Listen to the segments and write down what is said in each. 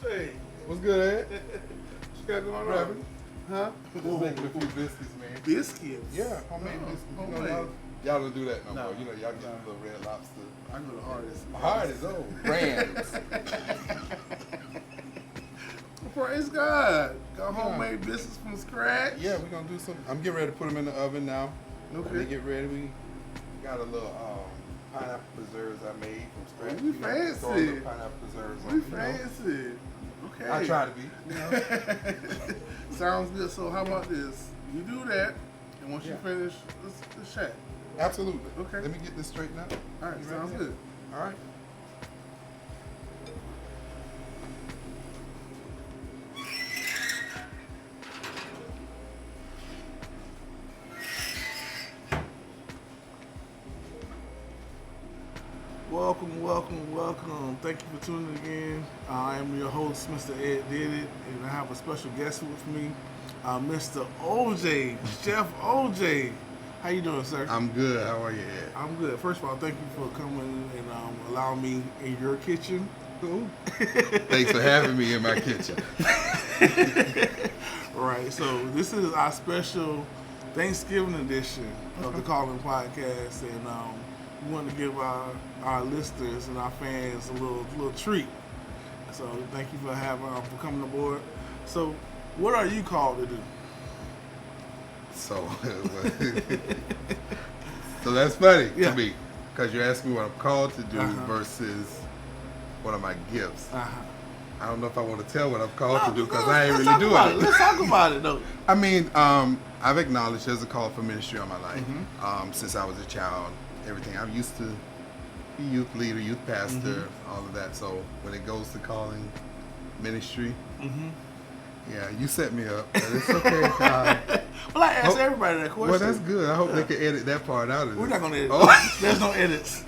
OJ. What's good, Ed? What you got going Rabbit. on? Huh? Just making a few biscuits, man. Biscuits. Yeah, homemade biscuits. You know, homemade. y'all don't do that no No. more. You know, y'all get a little Red Lobster. I go to hardest. Hard as old. Brands. Praise God. Got homemade biscuits from scratch. Yeah, we're gonna do some. I'm getting ready to put them in the oven now. Okay. When they get ready, we got a little pineapple preserves I made from scratch. We You know, fancy. throw a little pineapple preserves We on, you know. fancy. Okay. I try to be. You know. Sounds good. So how about this? You do that, and once Yeah. you finish, let's chat. Absolutely. Okay. Let me get this straightened out. All right. You ready? Sounds good. All right. Welcome, welcome, welcome. Thank you for tuning in. I am your host, Mr. Ed Did It, and I have a special guest with me, Mr. OJ, Chef OJ. How you doing, sir? I'm good. How are you, Ed? I'm good. First of all, thank you for coming and allowing me in your kitchen. Cool. Thanks for having me in my kitchen. Right, so this is our special Thanksgiving edition of the Calling Podcast, and we want to give our listeners and our fans a little treat. So thank you for for coming aboard. So, what are you called to do? So, so that's funny Yeah. to me because you asked me what I'm called to do Uh-huh. versus what are my gifts. Uh-huh. I don't know if I want to tell what I'm called to do because I ain't Let's really talk about doing it. Let's talk about it, though. I mean, I've acknowledged there's a call for ministry on my life Mm-hmm. since I was a child. Everything I'm used to be youth leader, youth pastor, Mm-hmm. all of that. So when it goes to calling ministry, Mm-hmm. yeah, you set me up, but it's okay. Well, I ask Oh, everybody that question. Well, that's good. I hope they can edit that part out of We're this. not going to edit. Oh. There's no edits.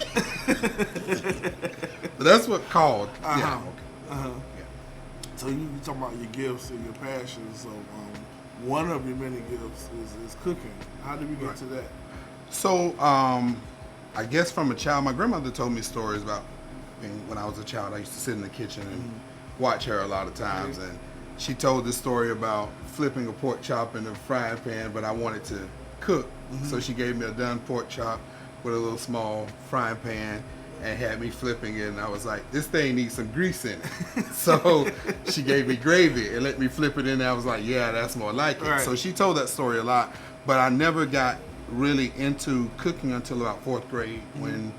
But that's what called. Uh-huh. Yeah. Okay. Uh-huh. Yeah. So you talking about your gifts and your passions. So one of your many gifts is cooking. How did we get Right. to that? So, I guess from a child, my grandmother told me stories about when I was a child. I used to sit in the kitchen and watch her a lot of times, and she told this story about flipping a pork chop in a frying pan, but I wanted to cook, so she gave me a done pork chop with a little small frying pan and had me flipping it, and I was like, this thing needs some grease in it. So she gave me gravy and let me flip it in there. I was like, yeah, that's more like it. Right. So she told that story a lot, but I never got really into cooking until about 4th grade when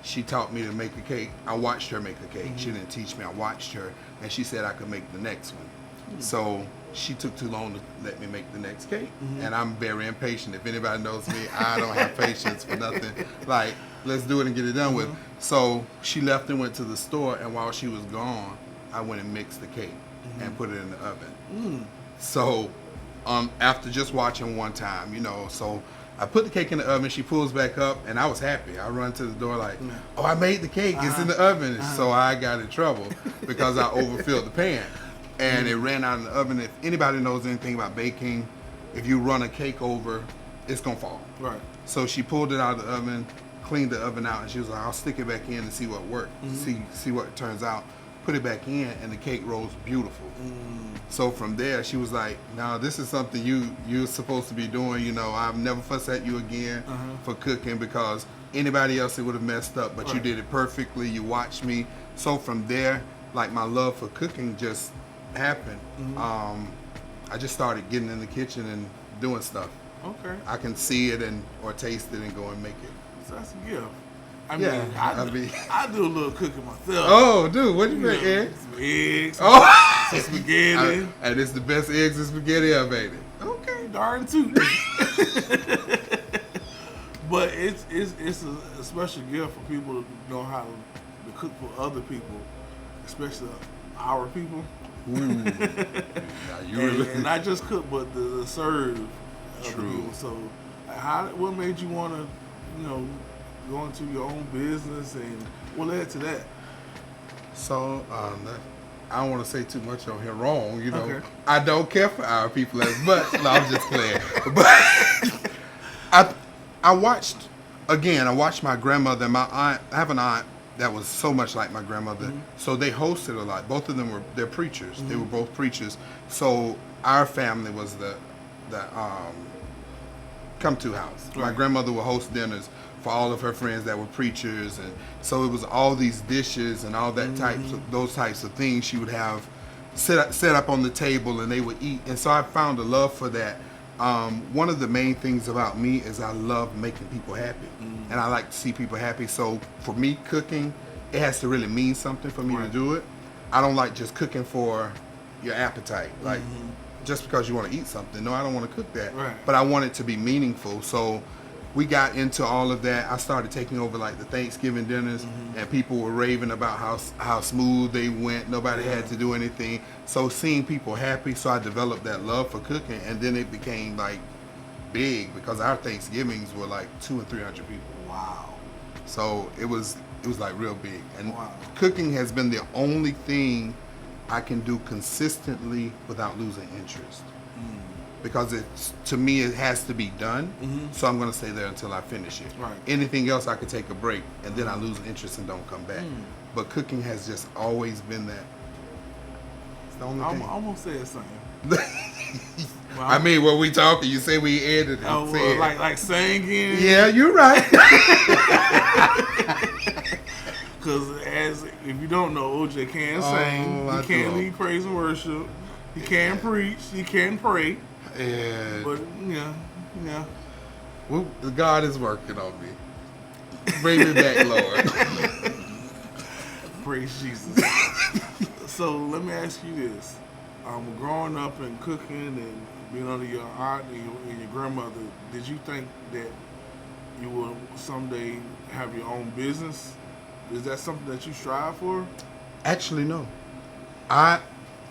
she taught me to make a cake. I watched her make a cake. She didn't teach me. I watched her, and she said I could make the next one. So she took too long to let me make the next cake, and I'm very impatient. If anybody knows me, I don't have patience for nothing. Like, let's do it and get it done with. So she left and went to the store, and while she was gone, I went and mixed the cake and put it in the oven. So after just watching one time, so I put the cake in the oven, she pulls back up, and I was happy. I run to the door like, oh, I made the cake, it's in the oven. So I got in trouble because I overfilled the pan. And it ran out in the oven. If anybody knows anything about baking, if you run a cake over, it's gonna fall. Right. So she pulled it out of the oven, cleaned the oven out, and she was like, I'll stick it back in and see what works, see what it turns out. Put it back in, and the cake rose beautiful. So from there, she was like, "No, this is something you're supposed to be doing. I've never fussed at you again for cooking because anybody else it would have messed up, but you Right. did it perfectly. You watched me." So from there, like my love for cooking just happened. I just started getting in the kitchen and doing stuff. Okay. I can see it or taste it and go and make it. So that's a gift. I Yeah, mean, I mean- I do a little cooking myself. Oh, dude, what do you You make, know, Ed? some eggs, Oh, some spaghetti. and it's the best eggs and spaghetti I've made. Okay, darn tootin'. But it's a special gift for people to know how to cook for other people, especially our people. Ooh. Now you really, And not just cook, but the serve other True. people. So, what made you want to, go into your own business, and what led to that? So, I don't want to say too much on here wrong, Okay. I don't care for our people as much. No, I'm just playing. But I watched my grandmother and my aunt. I have an aunt that was so much like my grandmother. So they hosted a lot. Both of them they're preachers. They were both preachers. So our family was the come to house. My Right. grandmother would host dinners for all of her friends that were preachers, and so it was all these dishes and all that those types of things she would have set up on the table, and they would eat. And so I found a love for that. One of the main things about me is I love making people happy, and I like to see people happy. So for me, cooking, it has to really mean something for me to Right. do it. I don't like just cooking for your appetite, like just because you want to eat something. No, I don't want to cook that, Right. but I want it to be meaningful. So we got into all of that. I started taking over like the Thanksgiving dinners, and people were raving about how smooth they went. Nobody had to do anything. So seeing people happy, so I developed that love for cooking, and then it became like big because our Thanksgivings were like 200 and 300 people. Wow. So it was like real big. And Wow. cooking has been the only thing I can do consistently without losing interest. Because to me it has to be done, so I'm going to stay there until I finish it. Right. Anything else I could take a break and then I lose interest and don't come back. But cooking has just always been that. It's the only I'm thing. almost said something. Well, I mean, when we talking, you say we edited. oh, Say it. like singing. Yeah, you're right. Because if you don't know, OJ can sing. I He can do. lead praise and worship. He can preach. He can pray. And But yeah. God is working on me. Bring me back, Lord. Praise Jesus. So let me ask you this: growing up and cooking and being under your aunt and your grandmother, did you think that you will someday have your own business? Is that something that you strive for? Actually, no. I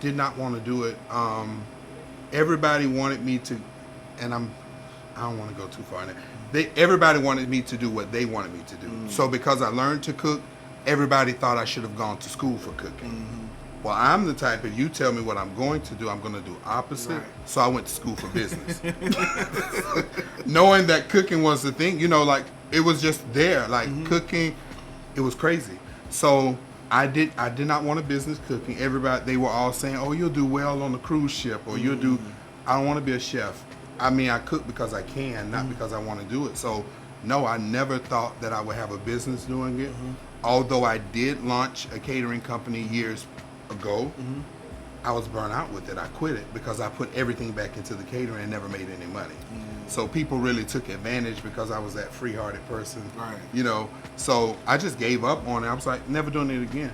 did not want to do it. Everybody wanted me to, and I don't want to go too far in it. Everybody wanted me to do what they wanted me to do. So because I learned to cook, everybody thought I should have gone to school for cooking. Well, I'm the type, if you tell me what I'm going to do, I'm going to do opposite. Right. So I went to school for business. Knowing that cooking was the thing, like it was just there. Like cooking, it was crazy. So I did not want a business cooking. Everybody, they were all saying, oh, you'll do well on the cruise ship, or you'll do, I don't want to be a chef. I mean, I cook because I can, not because I want to do it. So no, I never thought that I would have a business doing it. Although I did launch a catering company years ago, I was burnt out with it. I quit it because I put everything back into the catering and never made any money. So people really took advantage because I was that free-hearted person. Right. So I just gave up on it. I was like, never doing it again.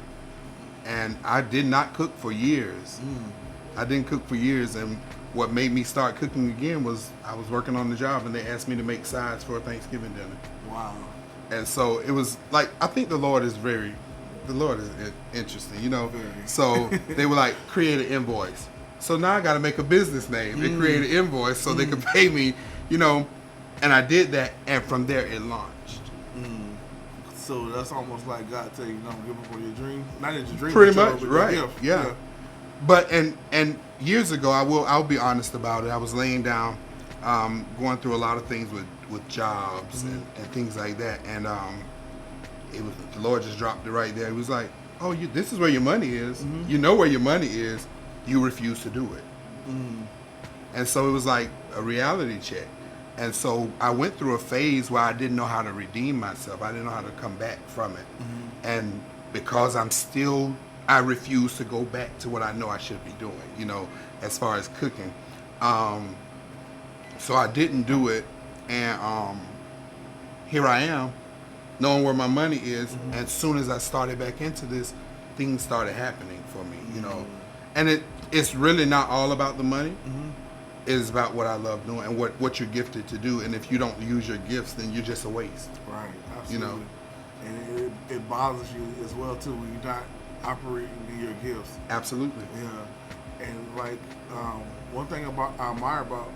And I did not cook for years. I didn't cook for years, and what made me start cooking again was I was working on the job and they asked me to make sides for a Thanksgiving dinner. Wow. And so it was like, I think the Lord is interesting, Very. So they were like, create an invoice. So now I got to make a business name and create an invoice so they could pay me, and I did that, and from there it launched. So that's almost like God tell you, don't give up on your dream. Not that your dream, Pretty but much, your right? gift. Yeah. But and years ago, I'll be honest about it. I was laying down, going through a lot of things with jobs and things like that, and it was the Lord just dropped it right there. He was like, "Oh, this is where your money is. You know where your money is. You refuse to do it." And so it was like a reality check. And so I went through a phase where I didn't know how to redeem myself. I didn't know how to come back from it. And because I refuse to go back to what I know I should be doing, as far as cooking. So I didn't do it. And here I am, knowing where my money is. And as soon as I started back into this, things started happening for me, And it's really not all about the money. It's about what I love doing and what you're gifted to do. And if you don't use your gifts, then you're just a waste. Right, absolutely. And it bothers you as well too when you're not operating in your gifts. Absolutely. Yeah. And like one thing I admire about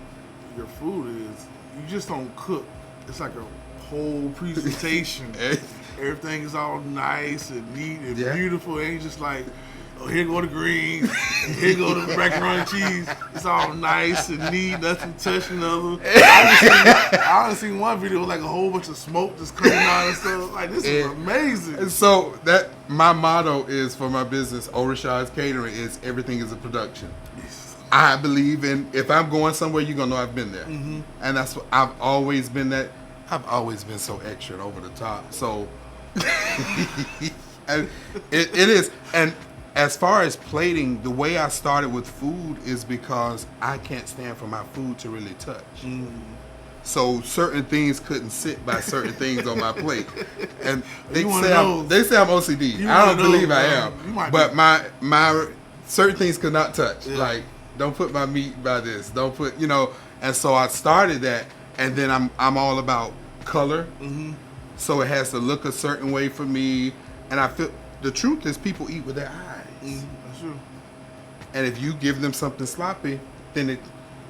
your food is you just don't cook. It's like a whole presentation. Everything is all nice and neat and beautiful. And you're just like, oh, here go the greens, here go the macaroni and cheese. It's all nice and neat, nothing touching other. I only seen one video with like a whole bunch of smoke just coming out and stuff. Like, this is amazing. And so that my motto is for my business, Orashad's Catering, is everything is a production. I believe in, if I'm going somewhere, you're gonna know I've been there, and that's what I've always been. That I've always been so extra and over the top. So and it is. And as far as plating, the way I started with food is because I can't stand for my food to really touch. So certain things couldn't sit by certain things on my plate, and they say I'm OCD. I don't believe I am, but my certain things could not touch. Yeah. Like, don't put my meat by this. Don't put, And so I started that, and then I'm all about color. So it has to look a certain way for me, and I feel the truth is people eat with their eyes. That's true. And if you give them something sloppy, then it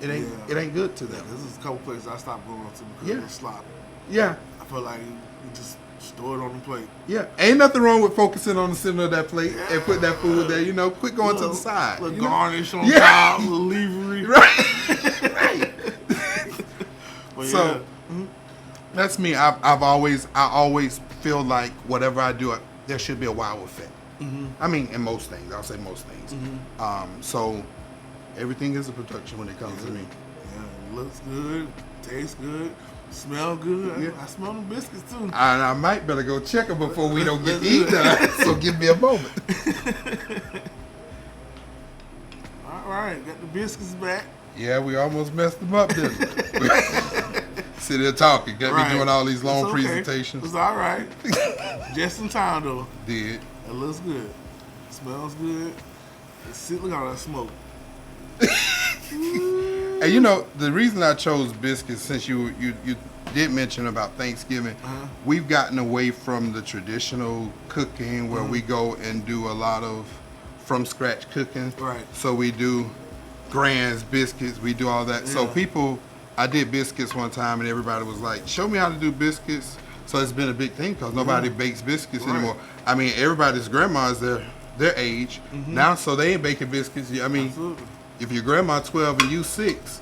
ain't good to them. This is a couple places I stopped going to because it was sloppy. Yeah. I feel like you just store it on the plate. Yeah. Ain't nothing wrong with focusing on the center of that plate and put that food there. Quit going to the side. Little garnish on top, little leavery. Right. Right. But So that's me. I always feel like whatever I do, there should be a wow effect. I mean, in most things, I'll say most things. So everything is a production when it comes to me. Yeah, it looks good, tastes good, smell good. Yeah. I smell the biscuits too. And I might better go check them before we don't get to eat done. So give me a moment. All right, got the biscuits back. Yeah, we almost messed them up, didn't we? Sit there talking, got me doing all these long It's okay. presentations. It's all right. Just in time though. Did. It looks good. Smells good. Look at all that smoke. And the reason I chose biscuits, since you did mention about Thanksgiving, we've gotten away from the traditional cooking where we go and do a lot of from scratch cooking. Right. So we do grands, biscuits, we do all that. So I did biscuits one time and everybody was like, show me how to do biscuits. So it's been a big thing because nobody bakes biscuits anymore. I mean, everybody's grandma's their age now, so they ain't baking biscuits. I mean, Absolutely. if your grandma 12 and you 6,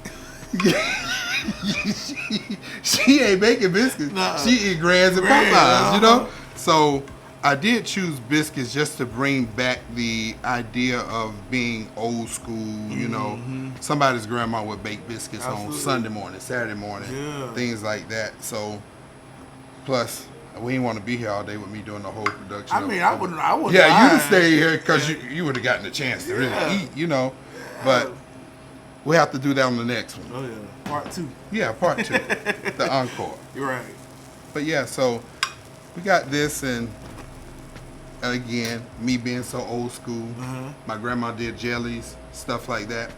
she ain't making biscuits. Nuh-uh. She eat Grands and Popeyes, So I did choose biscuits just to bring back the idea of being old school, Somebody's grandma would bake biscuits on Sunday morning, Saturday morning, things like that. So, plus, we didn't want to be here all day with me doing the whole production. I mean, I wouldn't. Yeah, you can stay here because you would have gotten a chance to really eat, But we have to do that on the next one. Oh yeah, part 2. Yeah, part 2, the encore. You're right. But yeah, so we got this, and again, me being so old school, my grandma did jellies, stuff like that.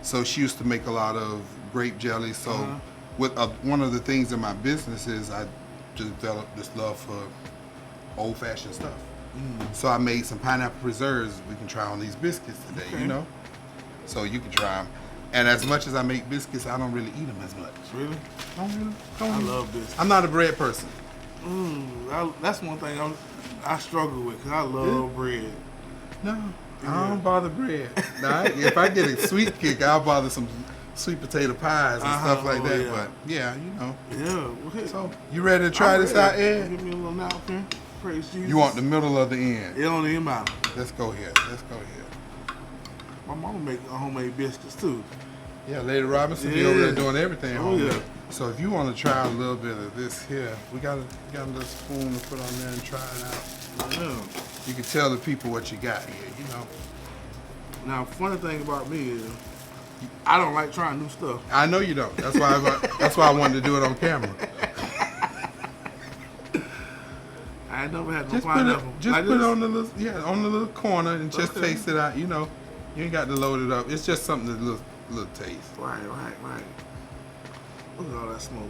So she used to make a lot of grape jellies. So with one of the things in my business is I developed this love for old-fashioned stuff. So I made some pineapple preserves we can try on these biscuits today, So you can try them. And as much as I make biscuits, I don't really eat them as much. Really? I love biscuits. I'm not a bread person. That's one thing I struggle with because I love bread. No, I don't bother bread. Now, if I get a sweet kick, I'll bother some sweet potato pies and stuff like that. Yeah. But yeah, Yeah. So you ready to try this out, Ed? Give me a little napkin. Praise Jesus. You want the middle of the end? It on the mouth. Let's go here. My mama make homemade biscuits too. Yeah, Lady Robinson be over there doing everything. Oh yeah. So if you want to try a little bit of this here, we got a little spoon to put on there and try it out. Yeah. You can tell the people what you got here, Now, funny thing about me is, I don't like trying new stuff. I know you don't. That's why I wanted to do it on camera. I ain't never had no Just pineapple. put it on the little corner and just taste it out. You ain't got to load it up. It's just something to little taste. Right. Look at all that smoke.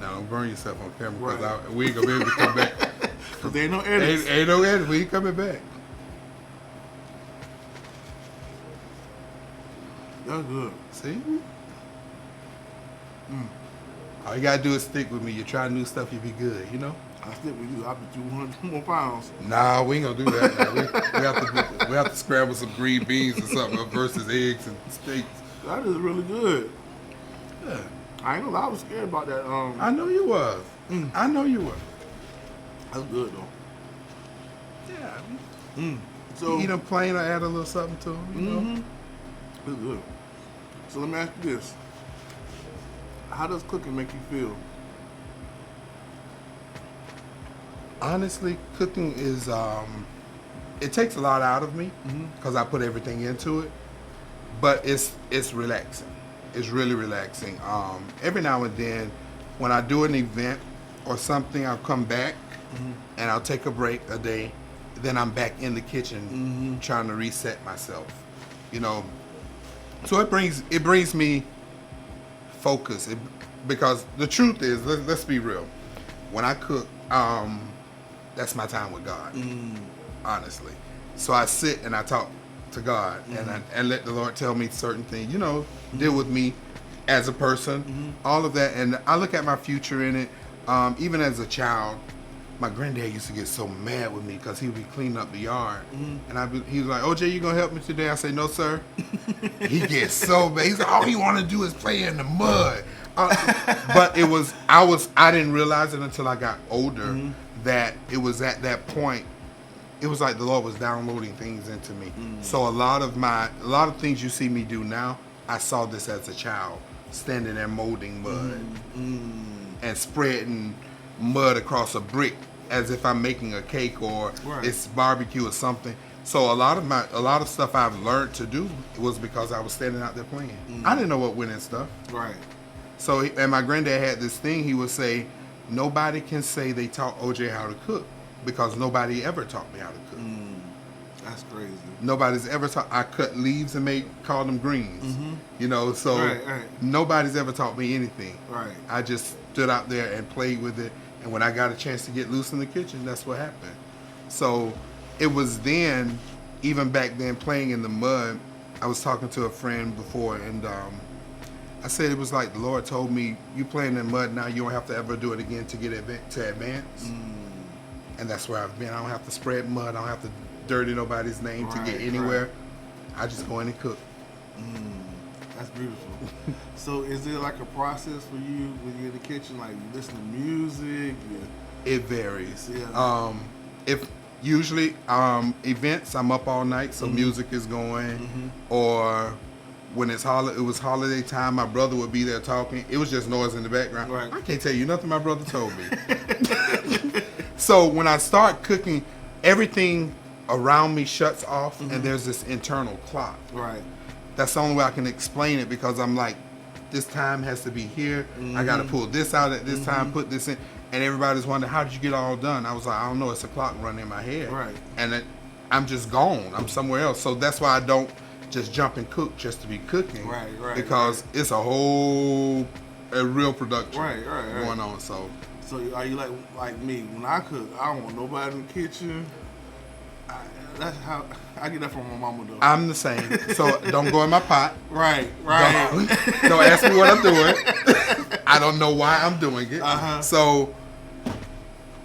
Now don't burn yourself on camera because Right. we ain't gonna be able to come back. Cause there ain't no edits. Ain't no edit. We ain't coming back. That's good. See? All you gotta do is stick with me. You try new stuff, you be good. I stick with you. I'll bet you 100 more pounds. Nah, we ain't gonna do that. Now. We have to scramble some green beans or something versus eggs and steaks. That is really good. Yeah. I ain't gonna lie, I was scared about that. I know you was. I know you was. That's good though. Yeah. So Eat them plain or add a little something to them. You know? It's good. So let me ask you this: how does cooking make you feel? Honestly, cooking is it takes a lot out of me because I put everything into it. But it's relaxing. It's really relaxing. Every now and then, when I do an event or something, I'll come back and I'll take a break a day. Then I'm back in the kitchen trying to reset myself. You know, so it brings me focus. Because the truth is, let's be real. When I cook, that's my time with God. Honestly, so I sit and I talk to God and let the Lord tell me certain things. You know, deal with me as a person, all of that, and I look at my future in it. Even as a child, my granddad used to get so mad with me because he would be cleaning up the yard, and he was like, "OJ, you gonna help me today?" I say, "No, sir." He gets so mad. He's like, "All he want to do is play in the mud." But I didn't realize it until I got older that it was at that point. It was like the Lord was downloading things into me. So a lot of things you see me do now, I saw this as a child, standing there molding mud and spreading mud across a brick as if I'm making a cake or it's barbecue or something. So a lot of stuff I've learned to do was because I was standing out there playing. I didn't know what went in stuff. Right. So and my granddad had this thing. He would say, "Nobody can say they taught OJ how to cook." Because nobody ever taught me how to cook. That's crazy. Nobody's ever taught. I cut leaves and called them greens. You know, so nobody's ever taught me anything. Right. I just stood out there and played with it. And when I got a chance to get loose in the kitchen, that's what happened. So it was then, even back then, playing in the mud. I was talking to a friend before, and I said it was like the Lord told me, "You playing in mud now. You don't have to ever do it again to get to advance." And that's where I've been. I don't have to spread mud. I don't have to dirty nobody's name to get anywhere. I just go in and cook. That's beautiful. So is there like a process for you when you're in the kitchen? Like you listen to music? It varies. Yeah. If usually events, I'm up all night, so music is going. Or when it was holiday time, my brother would be there talking. It was just noise in the background. Right. I can't tell you nothing my brother told me. So when I start cooking, everything around me shuts off, and there's this internal clock. Right. That's the only way I can explain it, because I'm like, this time has to be here. I got to pull this out at this time, put this in. And everybody's wondering, how did you get all done? I was like, I don't know. It's a clock running in my head. Right. And I'm just gone. I'm somewhere else. So that's why I don't just jump and cook just to be cooking. Right. Because it's a real production going on. So are you like me? When I cook, I don't want nobody in the kitchen. That's how I get that from my mama though. I'm the same. So don't go in my pot. Right. Don't ask me what I'm doing. I don't know why I'm doing it. So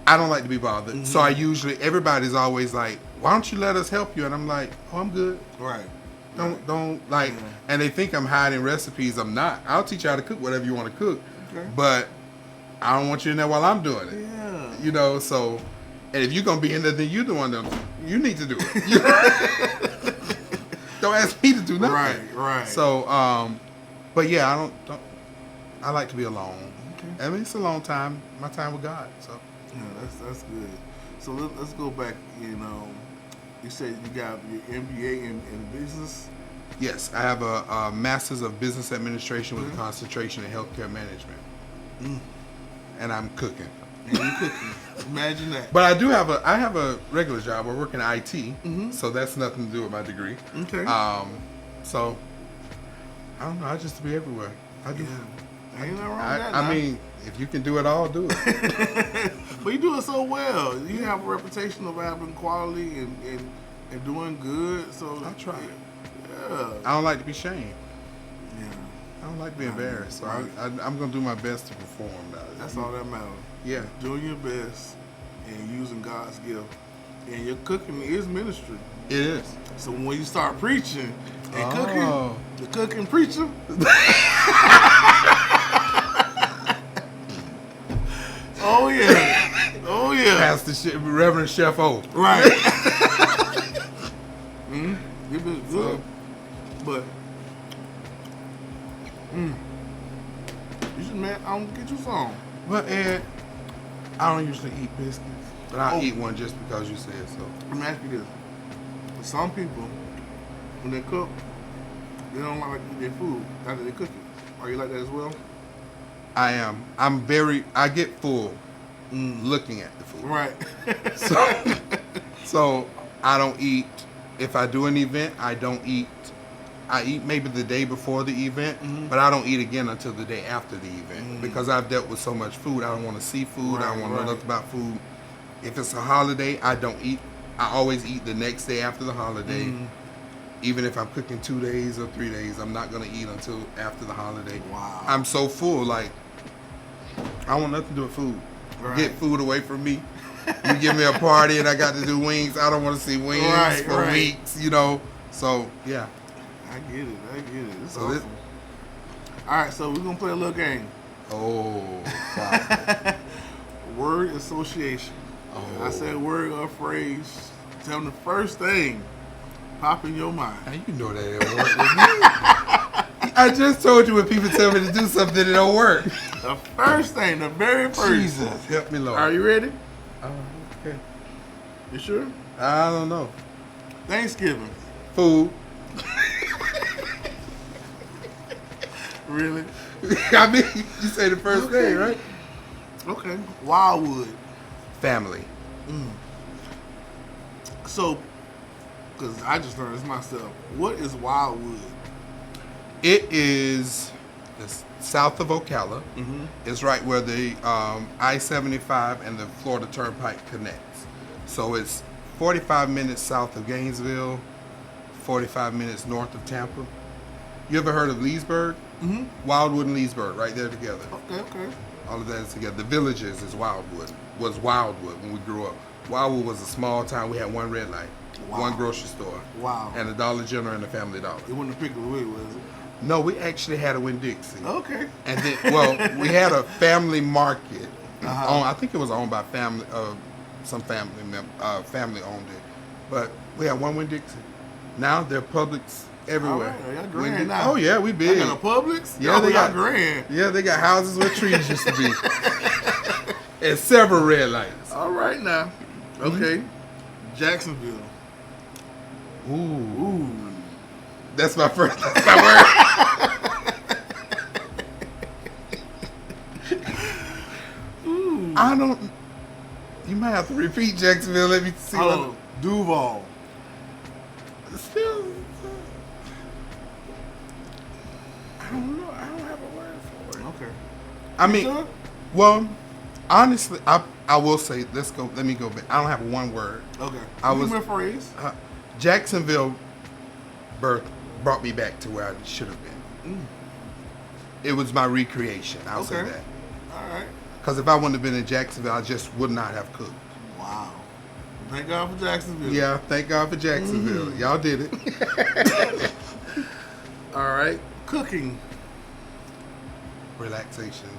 I don't like to be bothered. So everybody's always like, why don't you let us help you? And I'm like, oh, I'm good. Right. Don't like, and they think I'm hiding recipes. I'm not. I'll teach you how to cook whatever you want to cook. Okay. But I don't want you in there while I'm doing it. Yeah. You know, so, and if you're going to be in there, then you're the one that you need to do it. Don't ask me to do nothing. Right. So, but yeah, I like to be alone. Okay. I mean, it's a long time, my time with God, so. Yeah, that's good. So let's go back, you said you got your MBA in business? Yes, I have a Master's of Business Administration with a concentration in Healthcare Management. And I'm cooking. And you cooking. Imagine that. But I have a regular job. I work in IT, so that's nothing to do with my degree. Okay. So, I don't know. I just be everywhere. I do. Yeah. Ain't nothing wrong with that. I mean, if you can do it all, do it. But you do it so well. You have a reputation of having quality and doing good. So I try. Yeah. I don't like to be shamed. Yeah. I don't like to be embarrassed. So I'm going to do my best to perform. That's all that matters. Yeah. Doing your best and using God's gift. And your cooking is ministry. It is. So when you start preaching and Oh. cooking, the cooking preacher. Oh yeah. Oh yeah. Pastor Reverend Chef O. Right. It was good. But you should, man, I'm gonna get you some. Well, Ed, I don't usually eat biscuits, but I'll Oh. eat one just because you said so. Let me ask you this. For some people, when they cook, they don't like to eat their food after they cook it. Are you like that as well? I am. I get full looking at the food. Right. So I don't eat. If I do an event, I don't eat. I eat maybe the day before the event, but I don't eat again until the day after the event because I've dealt with so much food. I don't want to see food. I don't want to know nothing about food. If it's a holiday, I don't eat. I always eat the next day after the holiday. Even if I'm cooking 2 days or 3 days, I'm not going to eat until after the holiday. Wow. I'm so full, like, I want nothing to do with food. Right. Get food away from me. You give me a party and I got to do wings. I don't want to see wings for weeks, you know. So, yeah. I get it. It's So awesome. All right, so we're going to play a little game. Oh, wow. Word association. Oh. I said word or phrase. Tell them the first thing pop in your mind. Now, you know that it don't work with me. I just told you when people tell me to do something, it don't work. The first thing, the very first. Jesus, help me, Lord. Are you ready? Oh, okay. You sure? I don't know. Thanksgiving. Food. Really? I mean, you say the first thing, right? Okay. Wildwood. Family. So, because I just learned this myself. What is Wildwood? It is it's south of Ocala. It's right where the I-75 and the Florida Turnpike connects. So it's 45 minutes south of Gainesville, 45 minutes north of Tampa. You ever heard of Leesburg? Wildwood and Leesburg, right there together. Okay. All of that is together. The Villages is Wildwood. Was Wildwood when we grew up. Wildwood was a small town. We had one red light, one grocery store, Wow. and a Dollar General and a Family Dollar. It wasn't a Piggly Wiggly, was it? No, we actually had a Winn-Dixie. Okay. And then, well, we had a family market. I think it was owned by family. Some family owned it, but we had one Winn-Dixie. Now they're Publix everywhere. All right, y'all grand now. Oh yeah, we big. They got a Publix? Yeah, they got grand. Yeah, they got houses where trees used to be, and several red lights. All right now. Okay. Jacksonville. Ooh, that's my first. That's my word. I don't. You might have to repeat Jacksonville. Let me see. Oh, Duval. Still, I don't know. I don't have a word for it. Okay. I mean, sure? well, honestly, I will say. Let's go. Let me go back. I don't have one word. Okay. I Give was- me a phrase. Jacksonville birth brought me back to where I should have been. It was my recreation. I'll say Okay. that. All right. Because if I wouldn't have been in Jacksonville, I just would not have cooked. Wow. Thank God for Jacksonville. Yeah, thank God for Jacksonville. Y'all did it. All right. Cooking. Relaxation.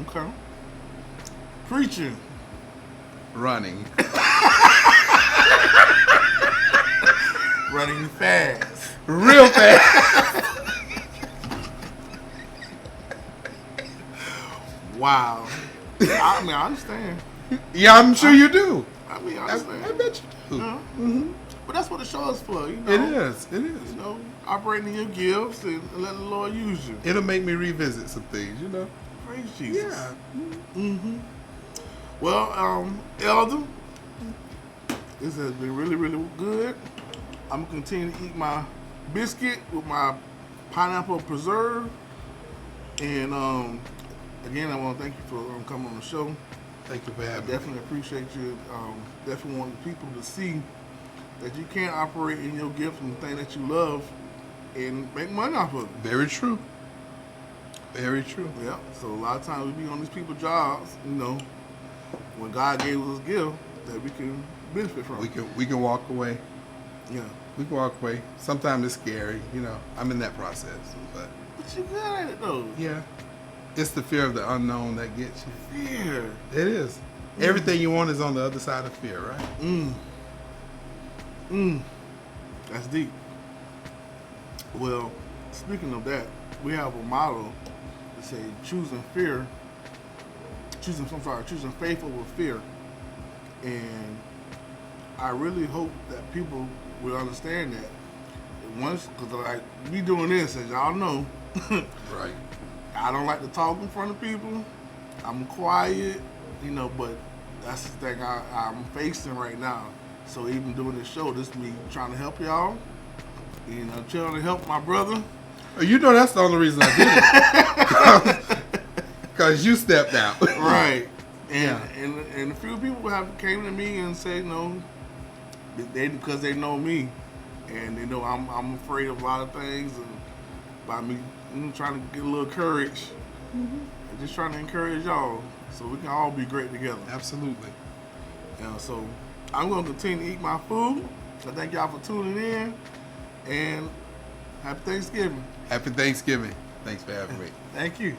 Okay. Preaching. Running. Running fast. Real fast. Wow. I mean, I understand. Yeah, I'm sure you do. I mean, I I understand. bet you do. But that's what the show is for, you know. It is. It You is. know, operating your gifts and letting the Lord use you. It'll make me revisit some things, you know. Praise Jesus. Yeah. Well, Elder, this has been really, really good. I'm gonna continue to eat my biscuit with my pineapple preserve. And again, I want to thank you for coming on the show. Thank you for I having me. definitely appreciate you. Definitely want people to see that you can operate in your gift and the thing that you love and make money off of it. Very true. Very true. Yeah. So a lot of times we be on these people's jobs, you know, when God gave us this gift that we can benefit from. We can walk away. Yeah. We can walk away. Sometimes it's scary, you know. I'm in that process, but you good at it though. yeah, it's the fear of the unknown that gets you. Fear. It is. Everything you want is on the other side of fear, right? That's deep. Well, speaking of that, we have a motto that say choosing faith over fear. And I really hope that people will understand that. Once, because like me doing this, as y'all know, Right. I don't like to talk in front of people. I'm quiet, you know, but that's the thing I'm facing right now. So even doing this show, this is me trying to help y'all. You know, trying to help my brother. You know that's the only reason I did it. Because you stepped out. Right. Yeah. And a few people have came to me and said, no, because they know me. And they know I'm afraid of a lot of things. And by me trying to get a little courage, and just trying to encourage y'all so we can all be great together. Absolutely. So I'm going to continue to eat my food. So thank y'all for tuning in. And happy Thanksgiving. Happy Thanksgiving. Thanks for having me. Thank you.